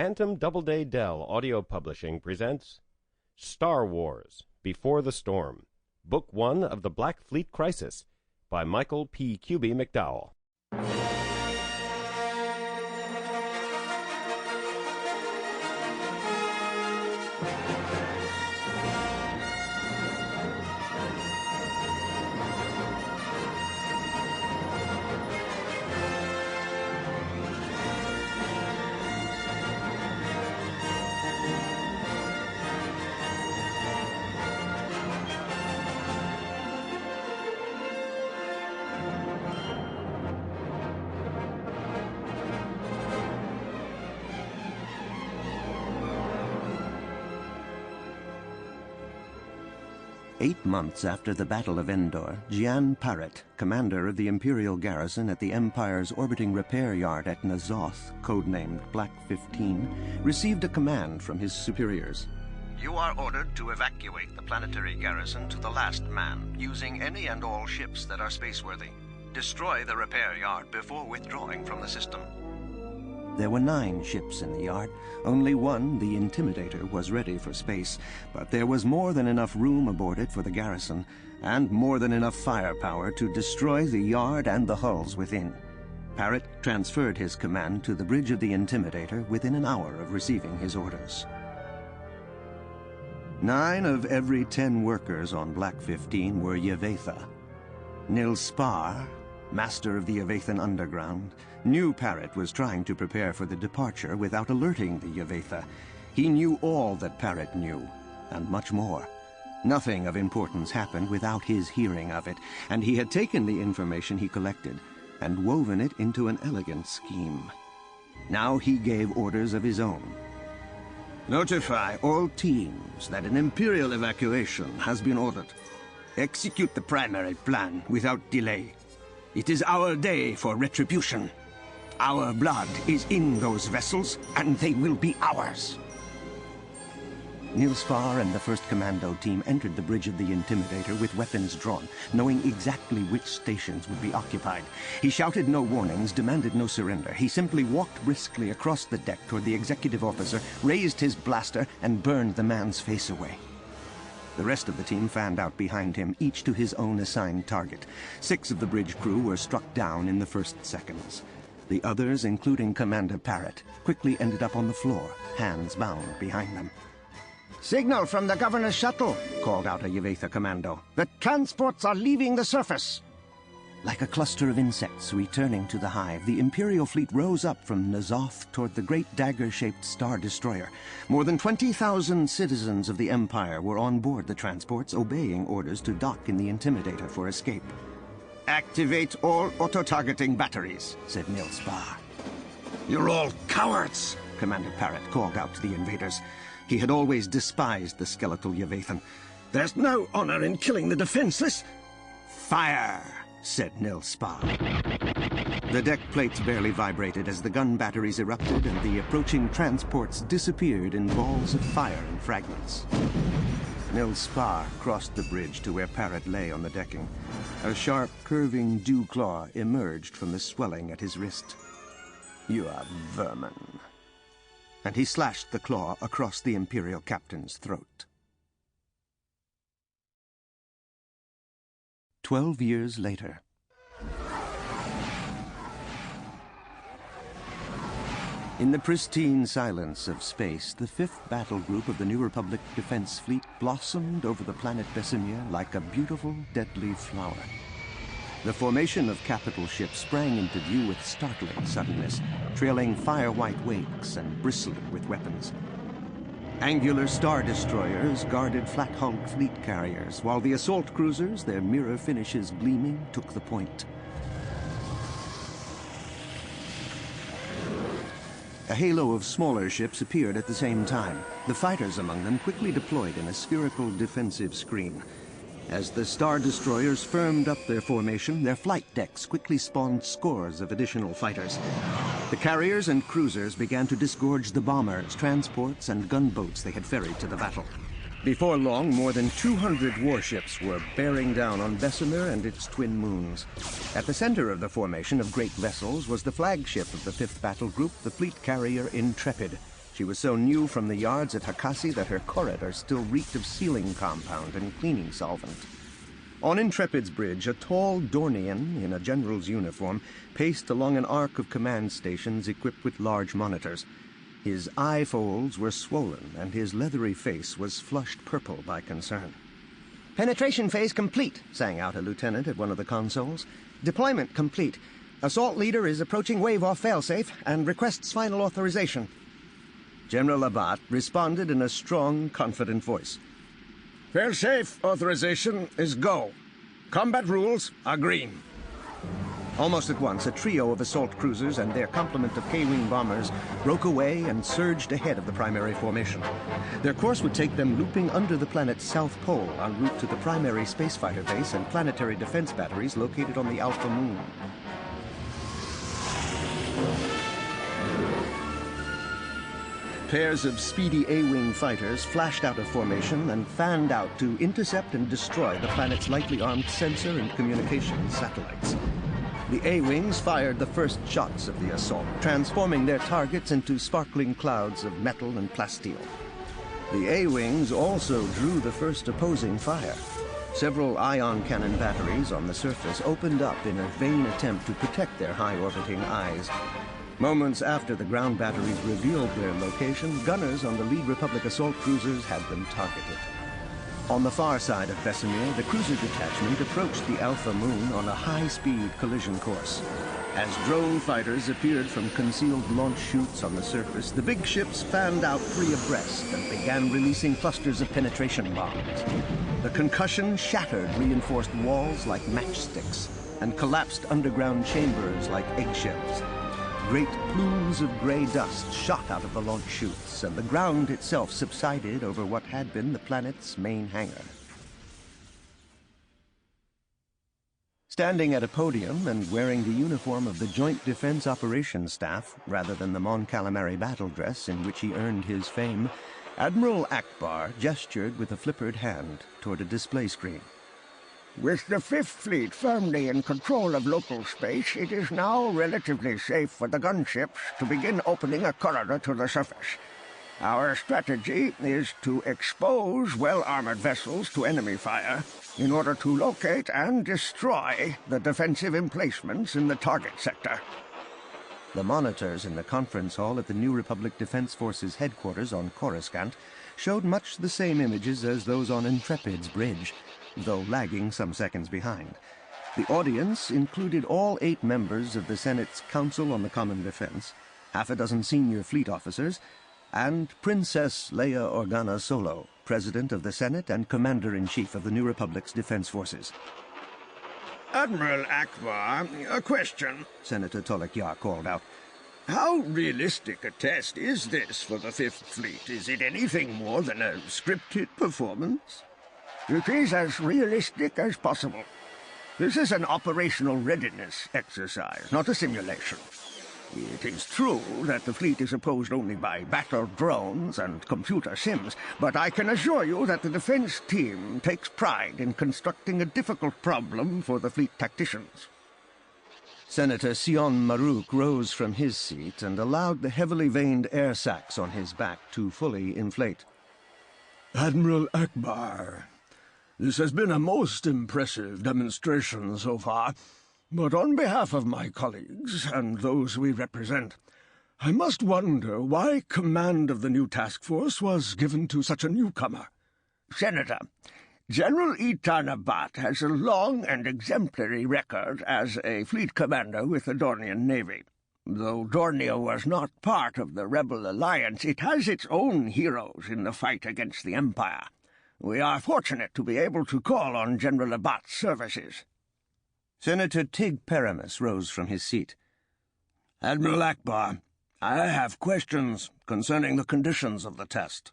Bantam Doubleday Dell Audio Publishing presents Star Wars Before the Storm, Book 1 of the Black Fleet Crisis by Michael P. Kube-McDowell. 8 months after the Battle of Endor, Gian Parrott, commander of the Imperial garrison at the Empire's orbiting repair yard at N'Zoth, codenamed Black 15, received a command from his superiors. You are ordered to evacuate the planetary garrison to the last man, using any and all ships that are spaceworthy. Destroy the repair yard before withdrawing from the system. There were 9 ships in the yard. Only one, the Intimidator, was ready for space, but there was more than enough room aboard it for the garrison, and more than enough firepower to destroy the yard and the hulls within. Parrott transferred his command to the bridge of the Intimidator within an hour of receiving his orders. 9 of every 10 workers on Black 15 were Yevetha. Nil Spar, master of the Yevethan underground, knew Parrott was trying to prepare for the departure without alerting the Yevetha. He knew all that Parrott knew, and much more. Nothing of importance happened without his hearing of it, and he had taken the information he collected and woven it into an elegant scheme. Now he gave orders of his own. Notify all teams that an Imperial evacuation has been ordered. Execute the primary plan without delay. It is our day for retribution. Our blood is in those vessels, and they will be ours. Nilsfar and the 1st Commando team entered the bridge of the Intimidator with weapons drawn, knowing exactly which stations would be occupied. He shouted no warnings, demanded no surrender. He simply walked briskly across the deck toward the executive officer, raised his blaster, and burned the man's face away. The rest of the team fanned out behind him, each to his own assigned target. 6 of the bridge crew were struck down in the first seconds. The others, including Commander Parrott, quickly ended up on the floor, hands bound behind them. "Signal from the governor's shuttle," called out a Yevetha commando. "The transports are leaving the surface." Like a cluster of insects returning to the hive, the Imperial fleet rose up from N'Zoth toward the great dagger-shaped Star Destroyer. More than 20,000 citizens of the Empire were on board the transports, obeying orders to dock in the Intimidator for escape. "Activate all auto-targeting batteries," said Nil Spar. "You're all cowards," Commander Parrott called out to the invaders. He had always despised the skeletal Yevethan. "There's no honor in killing the defenseless." "Fire!" said Nil Spar. The deck plates barely vibrated as the gun batteries erupted and the approaching transports disappeared in balls of fire and fragments. Nil Spar crossed the bridge to where Parrott lay on the decking. A sharp, curving dew claw emerged from the swelling at his wrist. "You are vermin." And he slashed the claw across the Imperial captain's throat. 12 years later. In the pristine silence of space, the 5th battle group of the New Republic Defense Fleet blossomed over the planet Vesemir like a beautiful, deadly flower. The formation of capital ships sprang into view with startling suddenness, trailing fire-white wakes and bristling with weapons. Angular star destroyers guarded flat-hulled fleet carriers, while the assault cruisers, their mirror finishes gleaming, took the point. A halo of smaller ships appeared at the same time. The fighters among them quickly deployed in a spherical defensive screen. As the star destroyers firmed up their formation, their flight decks quickly spawned scores of additional fighters. The carriers and cruisers began to disgorge the bombers, transports, and gunboats they had ferried to the battle. Before long, more than 200 warships were bearing down on Vesemir and its twin moons. At the center of the formation of great vessels was the flagship of the 5th Battle Group, the fleet carrier Intrepid. She was so new from the yards at Hakasi that her corridor still reeked of sealing compound and cleaning solvent. On Intrepid's bridge, a tall Dornian in a general's uniform paced along an arc of command stations equipped with large monitors. His eye folds were swollen, and his leathery face was flushed purple by concern. "Penetration phase complete," sang out a lieutenant at one of the consoles. "Deployment complete. Assault leader is approaching wave-off failsafe and requests final authorization." General Abbott responded in a strong, confident voice. Failsafe authorization is go. Combat rules are green. Almost at once, a trio of assault cruisers and their complement of K-Wing bombers broke away and surged ahead of the primary formation. Their course would take them looping under the planet's south pole en route to the primary spacefighter base and planetary defense batteries located on the Alpha Moon. Pairs of speedy A-Wing fighters flashed out of formation and fanned out to intercept and destroy the planet's lightly armed sensor and communications satellites. The A-Wings fired the first shots of the assault, transforming their targets into sparkling clouds of metal and plasteel. The A-Wings also drew the first opposing fire. Several ion cannon batteries on the surface opened up in a vain attempt to protect their high-orbiting eyes. Moments after the ground batteries revealed their location, gunners on the lead Republic assault cruisers had them targeted. On the far side of Vesemir, the cruiser detachment approached the Alpha Moon on a high-speed collision course. As drone fighters appeared from concealed launch chutes on the surface, the big ships fanned out three abreast and began releasing clusters of penetration bombs. The concussion shattered reinforced walls like matchsticks and collapsed underground chambers like eggshells. Great plumes of gray dust shot out of the launch chutes, and the ground itself subsided over what had been the planet's main hangar. Standing at a podium and wearing the uniform of the Joint Defense Operations Staff, rather than the Mon Calamari battle dress in which he earned his fame, Admiral Akbar gestured with a flippered hand toward a display screen. With the Fifth Fleet firmly in control of local space, it is now relatively safe for the gunships to begin opening a corridor to the surface. Our strategy is to expose well-armored vessels to enemy fire in order to locate and destroy the defensive emplacements in the target sector. The monitors in the conference hall at the New Republic Defense Forces headquarters on Coruscant showed much the same images as those on Intrepid's bridge, though lagging some seconds behind. The audience included all 8 members of the Senate's Council on the Common Defense, half a dozen senior fleet officers, and Princess Leia Organa Solo, President of the Senate and Commander-in-Chief of the New Republic's Defense Forces. Admiral Akbar, a question, Senator Tolek-Yar called out. How realistic a test is this for the Fifth Fleet? Is it anything more than a scripted performance? It is as realistic as possible. This is an operational readiness exercise, not a simulation. It is true that the fleet is opposed only by battle drones and computer sims, but I can assure you that the defense team takes pride in constructing a difficult problem for the fleet tacticians. Senator Sion Maruk rose from his seat and allowed the heavily veined air sacs on his back to fully inflate. Admiral Akbar, this has been a most impressive demonstration so far, but on behalf of my colleagues and those we represent, I must wonder why command of the new task force was given to such a newcomer. Senator, General Itan Abbott has a long and exemplary record as a fleet commander with the Dornian Navy. Though Dornia was not part of the Rebel Alliance, it has its own heroes in the fight against the Empire. We are fortunate to be able to call on General Abbott's services. Senator Tig Paramus rose from his seat. Admiral Akbar, I have questions concerning the conditions of the test.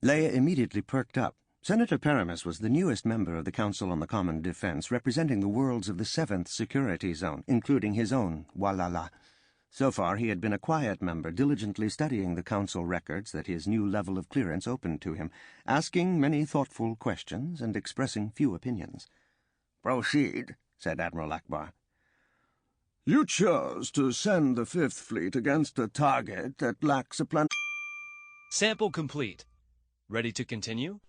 Leia immediately perked up. Senator Paramus was the newest member of the Council on the Common Defense, representing the worlds of the 7th Security Zone, including his own, Walala. So far, he had been a quiet member, diligently studying the Council records that his new level of clearance opened to him, asking many thoughtful questions and expressing few opinions. Proceed, said Admiral Akbar. You chose to send the Fifth Fleet against a target that lacks a plan... Sample complete. Ready to continue?